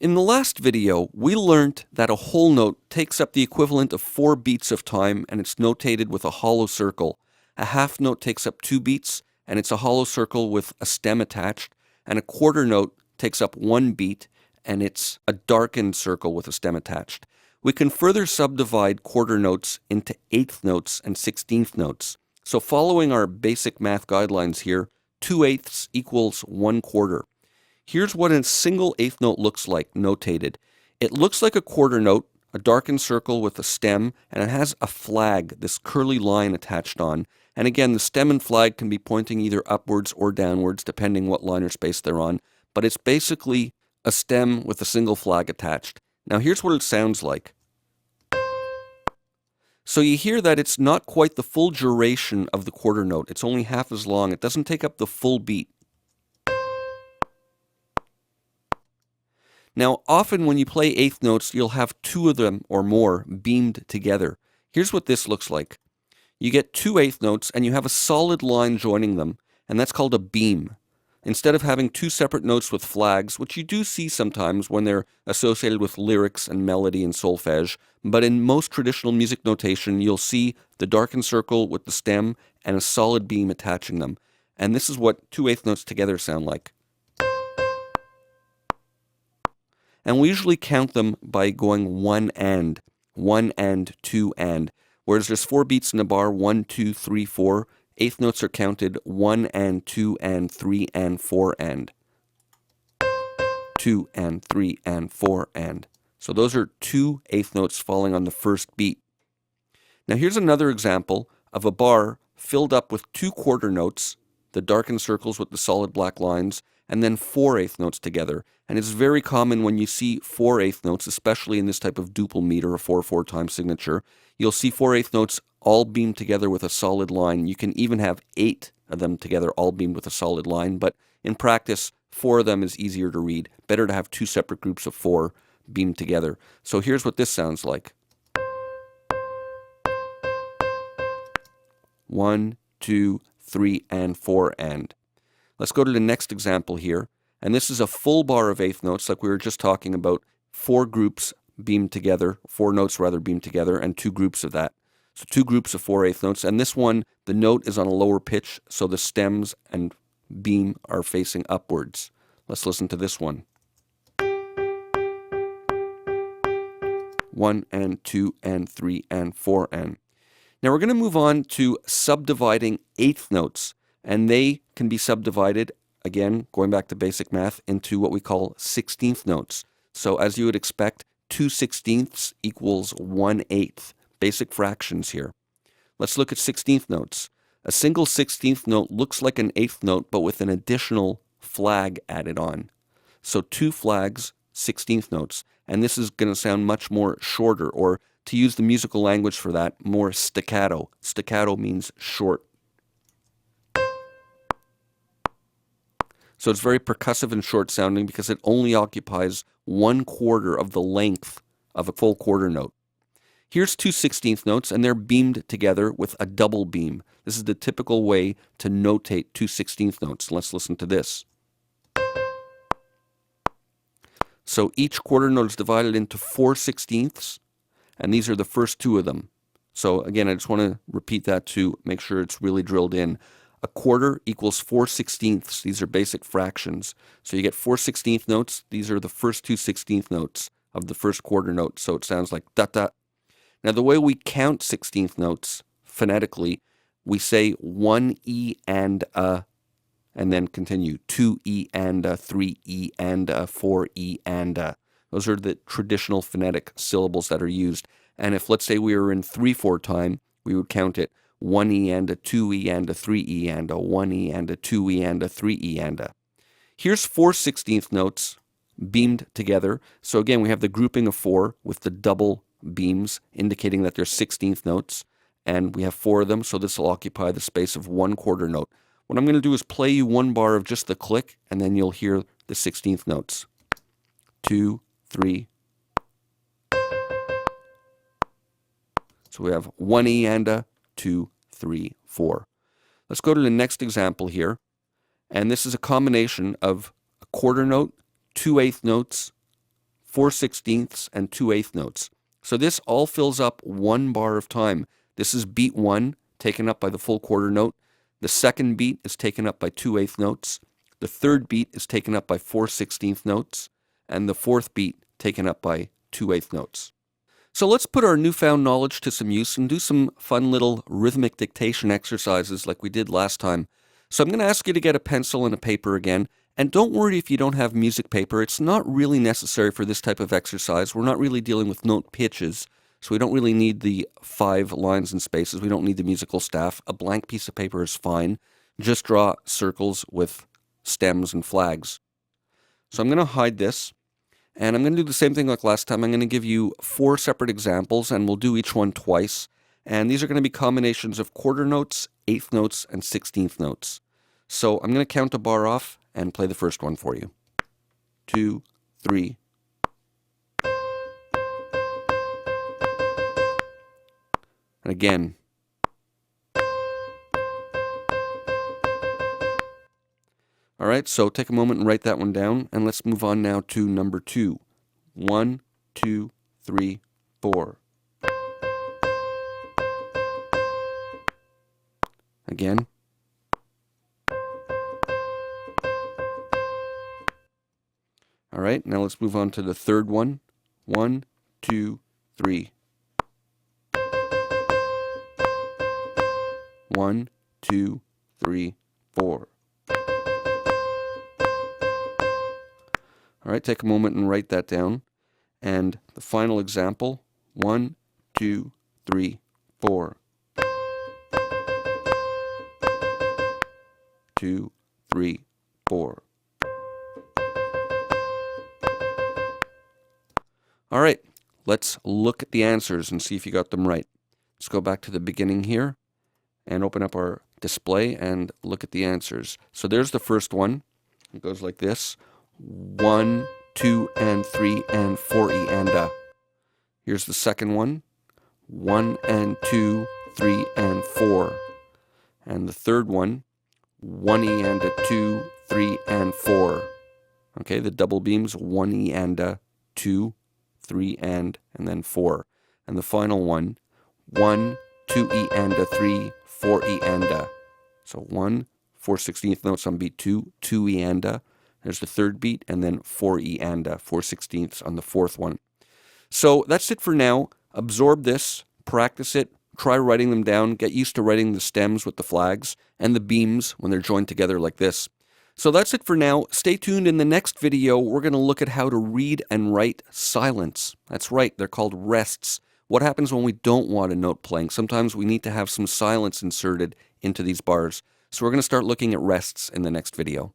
In the last video, we learned that a whole note takes up the equivalent of 4 beats of time and it's notated with a hollow circle. A half note takes up 2 beats and it's a hollow circle with a stem attached. And a quarter note takes up 1 beat and it's a darkened circle with a stem attached. We can further subdivide quarter notes into eighth notes and 16th notes. So following our basic math guidelines here, 2/8 equals 1/4. Here's what a single eighth note looks like, notated. It looks like a quarter note, a darkened circle with a stem, and it has a flag, this curly line attached on. And again, the stem and flag can be pointing either upwards or downwards, depending what line or space they're on. But it's basically a stem with a single flag attached. Now here's what it sounds like. So you hear that it's not quite the full duration of the quarter note. It's only half as long. It doesn't take up the full beat. Now, often when you play eighth notes, you'll have 2 of them or more beamed together. Here's what this looks like. You get 2 eighth notes and you have a solid line joining them, and that's called a beam. Instead of having 2 separate notes with flags, which you do see sometimes when they're associated with lyrics and melody and solfege, but in most traditional music notation, you'll see the darkened circle with the stem and a solid beam attaching them. And this is what 2 eighth notes together sound like. And we usually count them by going 1 and, 2 and. Whereas there's 4 beats in a bar, 1, 2, 3, 4. Eighth notes are counted 1 and, 2 and, 3 and, 4 and. 2 and, 3 and, 4 and. So those are 2 eighth notes falling on the first beat. Now here's another example of a bar filled up with 2 quarter notes, the darkened circles with the solid black lines, and then 4 eighth notes together. And it's very common when you see 4 eighth notes, especially in this type of duple meter, a 4/4 time signature, you'll see 4 eighth notes all beamed together with a solid line. You can even have 8 of them together all beamed with a solid line, but in practice, 4 of them is easier to read. Better to have 2 separate groups of 4 beamed together. So here's what this sounds like. 1, 2, 3, and 4 and. Let's go to the next example here. And this is a full bar of eighth notes like we were just talking about. 4 groups beamed together, 4 notes rather beamed together, and 2 groups of that. So 2 groups of 4 eighth notes. And this one, the note is on a lower pitch, so the stems and beam are facing upwards. Let's listen to this one. 1 and 2 and 3 and 4 and. Now we're going to move on to subdividing eighth notes. And they can be subdivided, again, going back to basic math, into what we call 16th notes. So as you would expect, 2/16 equals 1/8. Basic fractions here. Let's look at 16th notes. A single 16th note looks like an eighth note, but with an additional flag added on. So 2 flags, 16th notes. And this is going to sound much more shorter, or to use the musical language for that, more staccato. Staccato means short. So it's very percussive and short sounding because it only occupies 1/4 of the length of a full quarter note. Here's 2 16th notes and they're beamed together with a double beam. This is the typical way to notate 2 16th notes. Let's listen to this. So each quarter note is divided into 4 16ths, and these are the first 2 of them. So again, I just want to repeat that to make sure it's really drilled in. A quarter equals 4 16ths. These are basic fractions. So you get 4 16th notes. These are the first 2 16th notes of the first quarter note. So it sounds like da-da. Now the way we count 16th notes phonetically, we say 1 E and a, and then continue 2 E and a, 3 E and a, 4 E and a. Those are the traditional phonetic syllables that are used. And if, let's say, we were in 3/4 time, we would count it 1 E and a, 2 E and a, 3 E and a, 1 E and a, 2 E and a, 3 E and a. Here's 4 16th notes beamed together. So again, we have the grouping of 4 with the double beams indicating that they're 16th notes. And we have 4 of them, so this will occupy the space of 1/4 note. What I'm going to do is play you 1 bar of just the click, and then you'll hear the 16th notes. 2, 3. So we have 1 E and a, 2, 3, 4. Let's go to the next example here. And this is a combination of a quarter note, 2 eighth notes, 4/16, and 2/8 notes. So this all fills up one bar of time. This is beat 1, taken up by the full quarter note. The second beat is taken up by 2/8 notes. The third beat is taken up by 4/16 notes. And the fourth beat taken up by 2/8 notes. So let's put our newfound knowledge to some use and do some fun little rhythmic dictation exercises like we did last time. So I'm going to ask you to get a pencil and a paper again. And don't worry if you don't have music paper. It's not really necessary for this type of exercise. We're not really dealing with note pitches, so we don't really need the 5 lines and spaces. We don't need the musical staff. A blank piece of paper is fine. Just draw circles with stems and flags. So I'm going to hide this, and I'm going to do the same thing like last time. I'm going to give you 4 separate examples, and we'll do each one twice. And these are going to be combinations of quarter notes, 1/8 notes, and 16th notes. So I'm going to count a bar off and play the first one for you. 2, 3. And again. All right, so take a moment and write that one down, and let's move on now to number 2. 1, 2, 3, 4. Again. All right, now let's move on to the third one. 1, 2, 3. 1, 2, 3, 4. All right, take a moment and write that down. And the final example, 1, 2, 3, 4. 2, 3, 4. All right, let's look at the answers and see if you got them right. Let's go back to the beginning here and open up our display and look at the answers. So there's the first one. It goes like this. 1, 2, and 3, and 4 E and A. Here's the second one. 1 and 2, 3 and 4. And the third one. 1 E and A, 2, 3 and 4. Okay, the double beams. 1 E and A, 2, 3 and then 4. And the final one. 1, 2 E and A, 3, 4 E and A. So 1, 4/16 notes on beat 2, 2 E and A. There's the third beat, and then 4 E and A, 4/16 on the fourth one. So that's it for now. Absorb this, practice it, try writing them down, get used to writing the stems with the flags, and the beams when they're joined together like this. So that's it for now. Stay tuned. In the next video, we're going to look at how to read and write silence. That's right, they're called rests. What happens when we don't want a note playing? Sometimes we need to have some silence inserted into these bars. So we're going to start looking at rests in the next video.